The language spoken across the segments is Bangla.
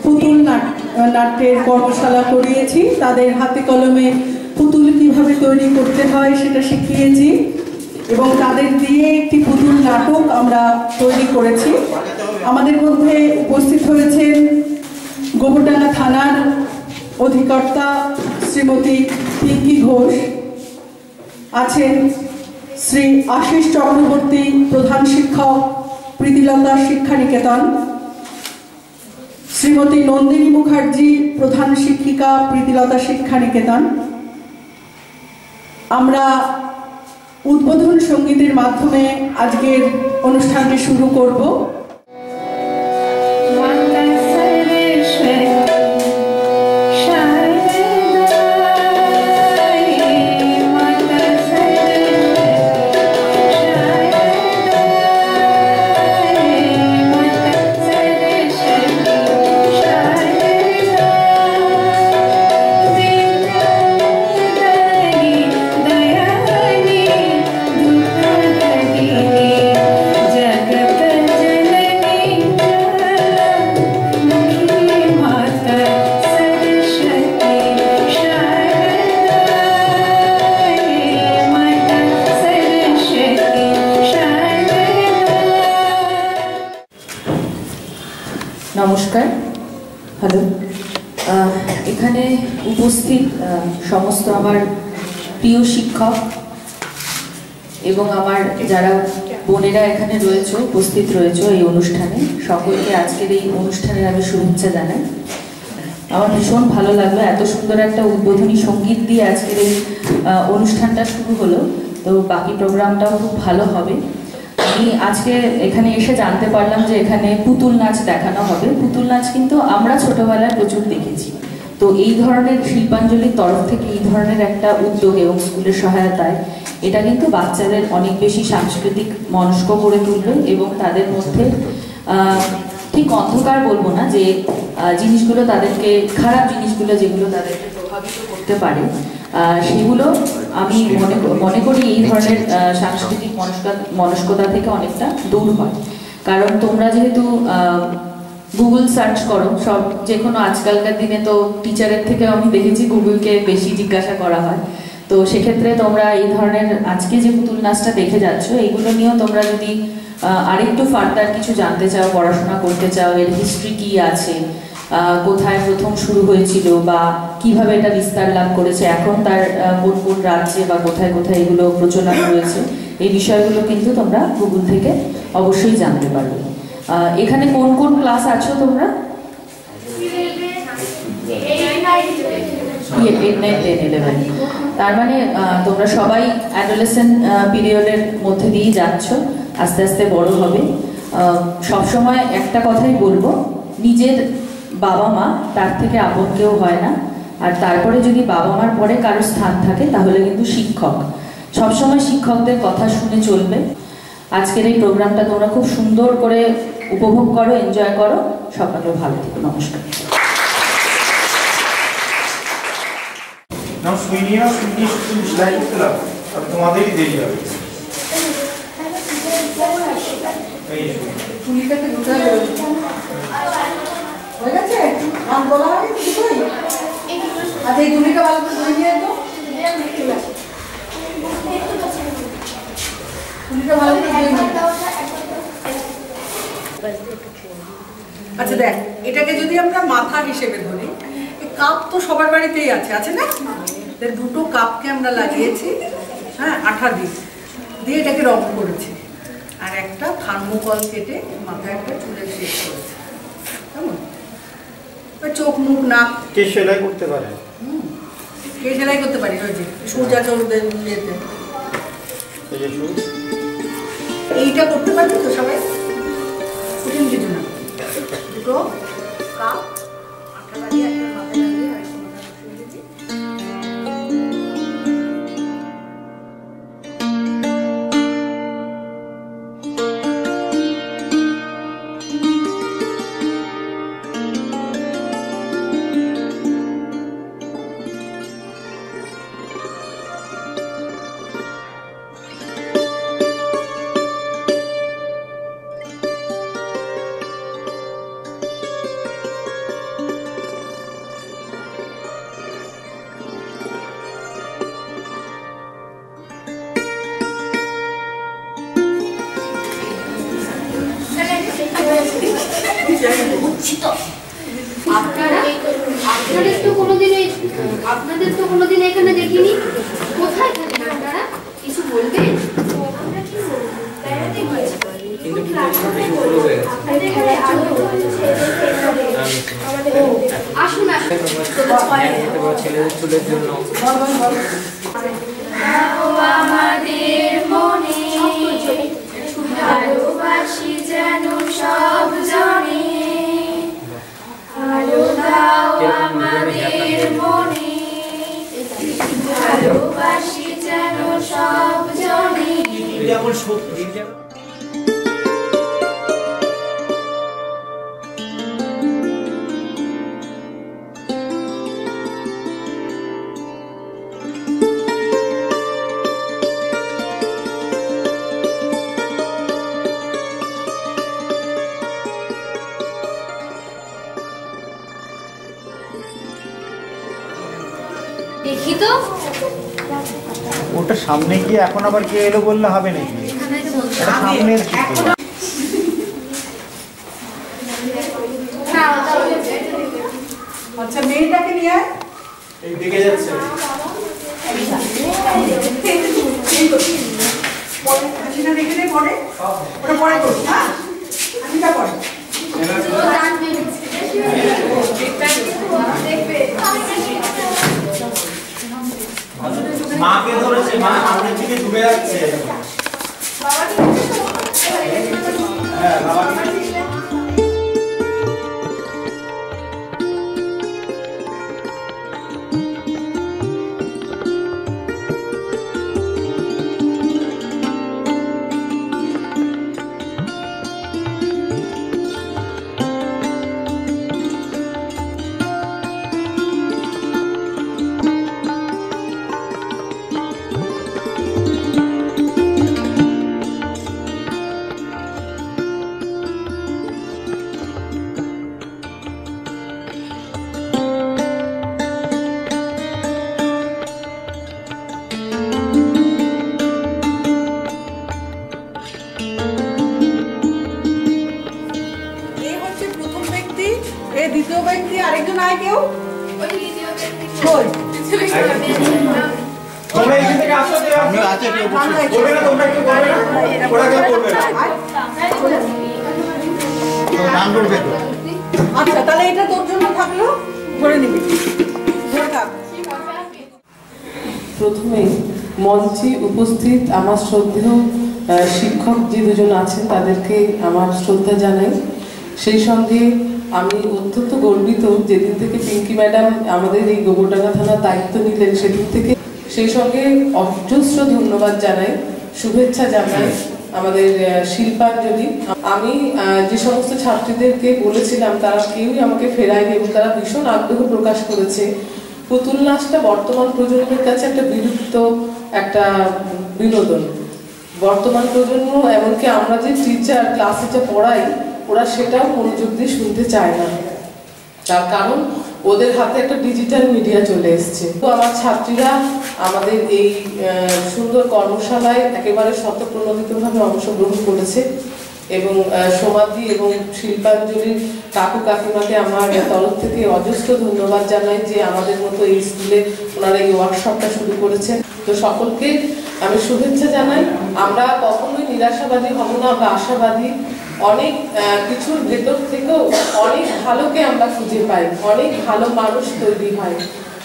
পুতুল নাট্যের কর্মশালা করিয়েছি। তাদের হাতে কলমে পুতুল কিভাবে তৈরি করতে হয় সেটা শিখিয়েছি এবং তাদের দিয়ে একটি পুতুল নাটক আমরা তৈরি করেছি। আমাদের মধ্যে উপস্থিত হয়েছেন গোবরডাঙ্গা থানার অধিকর্তা শ্রীমতী পিঙ্কি ঘোষ, আছেন শ্রী আশিস চক্রবর্তী, প্রধান শিক্ষক, প্রীতিলতা শিক্ষা নিকেতন, শ্রীমতী নন্দিনী মুখার্জি, প্রধান শিক্ষিকা, প্রীতিলতা শিক্ষা নিকেতন। আমরা উদ্বোধন সঙ্গীতের মাধ্যমে আজকের অনুষ্ঠানটি শুরু করব। নমস্কার, হ্যালো। এখানে উপস্থিত সমস্ত আমার প্রিয় শিক্ষক এবং আমার যারা বোনেরা এখানে রয়েছে, উপস্থিত রয়েছে এই অনুষ্ঠানে, সকলকে আজকের এই অনুষ্ঠানের আমি শুভেচ্ছা জানাই। আমার ভীষণ ভালো লাগলো, এত সুন্দর একটা উদ্বোধনী সঙ্গীত দিয়ে আজকের এই অনুষ্ঠানটা শুরু হলো। তো বাকি প্রোগ্রামটাও খুব ভালো হবে। আমি আজকে এখানে এসে জানতে পারলাম যে এখানে পুতুল নাচ দেখানো হবে। পুতুল নাচ কিন্তু আমরা ছোটবেলায় প্রচুর দেখেছি। তো এই ধরনের শিল্পাঞ্জলির তরফ থেকে এই ধরনের একটা উদ্যোগ এবং স্কুলের সহায়তায় এটা কিন্তু বাচ্চাদের অনেক বেশি সাংস্কৃতিক মনস্ক করে তুলবে এবং তাদের মধ্যে ঠিক অন্ধকার বলবো না, যে জিনিসগুলো তাদেরকে, খারাপ জিনিসগুলো যেগুলো তাদেরকে প্রভাবিত করতে পারে, সেগুলো আমি মনে করি এই ধরনের সাংস্কৃতিক মনস্কতা থেকে অনেকটা দূর হয়। কারণ তোমরা যেহেতু গুগল সার্চ করো, সব যে কোনো আজকালকার দিনে তো টিচারের থেকে আমি দেখেছি গুগলকে বেশি জিজ্ঞাসা করা হয়। তো সেক্ষেত্রে তোমরা এই ধরনের আজকে যে পুতুল নাচটা দেখে যাচ্ছ, এইগুলো নিয়েও তোমরা যদি আরেকটু ফার্দার কিছু জানতে চাও, পড়াশোনা করতে চাও, এর হিস্ট্রি কী আছে, কোথায় প্রথম শুরু হয়েছিল বা কিভাবে এটা বিস্তার লাভ করেছে, এখন তার কোন কোন রাজ্যে বা কোথায় কোথায় এগুলো প্রচলন রয়েছে, এই বিষয়গুলো কিন্তু তোমরা গুগল থেকে অবশ্যই জানতে পারবে। এখানে কোন কোন ক্লাস আছো তোমরা? 8, 9, 10, 11। তার মানে তোমরা সবাই অ্যাডোলেসেন্ট পিরিয়ডের মধ্যে দিয়েই যাচ্ছ, আস্তে আস্তে বড় হবে। সবসময় একটা কথাই বলবো, নিজের বাবা মা তার থেকে আপন কেউ হয় না। আর তারপরে যদি বাবা মার পরে কারো স্থান থাকে তাহলে কিন্তু শিক্ষক। সবসময় শিক্ষকদের কথা শুনে চলবে। আজকের এই প্রোগ্রামটা তোমরা খুব সুন্দর করে উপভোগ করো, এনজয় করো। সকলে ভালো থেকো। নমস্কার। তোমাদেরই দেরি হবে। হয়ে গেছে? নাম বলা হবে দুটোই? আচ্ছা, এই দুলিটা ভালো করে ধরে নিয়ে তো। দুলিটা ভালো করে ধরে নিয়ে। আচ্ছা দেখ, এটাকে যদি আমরা মাথা হিসেবে ধরি, এই কাপ তো সবার বাড়িতেই আছে, আছে না? দুটো কাপকে আমরা লাগিয়েছি, হ্যাঁ, আঠা দিয়ে এটাকে রং করেছি, আর একটা থার্মোকল কেটে মাথায় একটা চুলের শেষ করেছি। কেমন? চোখ মুখ নাক কে সেলাই করতে পারে? কে সেলাই করতে পারি? ওই যে সোজা চলতে যেতে এইটা করতে পারবি তো সবাই? কঠিন কিছু না। দুটো কাপ আঠা লাগিয়ে একটা মাথায় লাগিয়ে আর একটা মাথায় বসিয়ে দিয়েছি। আপনাদের তো কোনোদিন এখানে দেখিনি। কোথায় থাকেন আপনারা? কিছু বলবেন? আসুন ছেলেদের চুলের জন্য আমাদের মনে ভালোবাসি যেন সব জনে, ভালো দাও আমাদের মনে ভালোবাসি যেন সব জনে। দেখি তো ওটা সামনে গিয়ে এখন আবার কে এলো বললে হবে নাকি? সামনের আচ্ছা মেয়েটাকে নিয়ে দিকে যাচ্ছে। হাসিটা রেখে দে পরে, ওটা পরে করবো। হ্যাঁ হাসিটা পরে। মাকে ধরেছে, মা সামনের দিকে ডুবে যাচ্ছে। হ্যাঁ বাবাকে দ্বিতীয় ব্যক্তি আরেকজন আয় কেউ আচ্ছা তাহলে এটা তোর জন্য থাকলো, ধরে নিবি। প্রথমে মঞ্চে উপস্থিত আমার শ্রদ্ধেয় শিক্ষক যে দুজন আছেন তাদেরকে আমার শ্রদ্ধা জানাই। সেই সঙ্গে আমি অত্যন্ত গর্বিত যেদিন থেকে পিঙ্কি ম্যাডাম আমাদের এই গোবরডাঙ্গা থানার দায়িত্ব নিলেন সেদিন থেকে। সেই সঙ্গে অজস্র ধন্যবাদ জানাই, শুভেচ্ছা জানাই আমাদের শিল্পাঞ্জলি। আমি যে সমস্ত ছাত্রীদেরকে বলেছিলাম তারা কেউই আমাকে ফেরায়নি এবং তারা ভীষণ আগ্রহ প্রকাশ করেছে। পুতুল নাচটা বর্তমান প্রজন্মের কাছে একটা বিলুপ্ত একটা বিনোদন। বর্তমান প্রজন্ম এমনকি আমরা যে টিচার ক্লাসে যা পড়াই ওরা সেটাও মনোযোগ দিয়ে শুনতে চায় না, তার কারণ ওদের হাতে একটা ডিজিটাল মিডিয়া চলে এসছে। তো আমার ছাত্রীরা আমাদের এই সুন্দর কর্মশালায় একেবারে স্বতঃপ্রণোদিতভাবে অংশগ্রহণ করেছে এবং সমাধি এবং শিল্পাঞ্জলির কাকু কাকিমাকে আমার তরফ থেকে অজস্র ধন্যবাদ জানাই যে আমাদের মতো এই স্কুলে ওনারা এই ওয়ার্কশপটা শুরু করেছেন। তো সকলকে আমি শুভেচ্ছা জানাই। আমরা কখনোই নিরাশাবাদী হব না বা আশাবাদী। অনেক কিছুর ভেতর থেকেও অনেক ভালোকে আমরা খুঁজে পাই, অনেক ভালো মানুষ তৈরি হয়।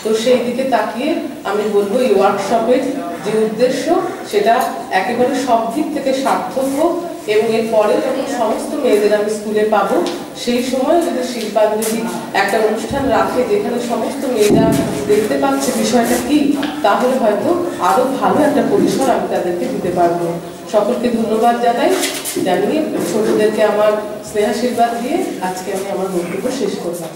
তো সেই দিকে তাকিয়ে আমি বলবো এই ওয়ার্কশপের যে উদ্দেশ্য সেটা একেবারে সব দিক থেকে সার্থক হোক এবং এরপরে যখন সমস্ত মেয়েদের আমি স্কুলে পাবো সেই সময় যদি শিল্পাঞ্জলি একটা অনুষ্ঠান রাখে যেখানে সমস্ত মেয়েরা দেখতে পাচ্ছে বিষয়টা কি, তাহলে হয়তো আরো ভালো একটা পরিসর আমি তাদেরকে দিতে পারবো। সকলকে ধন্যবাদ জানিয়ে ছোটদেরকে আমার স্নেহাশীর্বাদ দিয়ে আজকে আমি আমার বক্তব্য শেষ করলাম।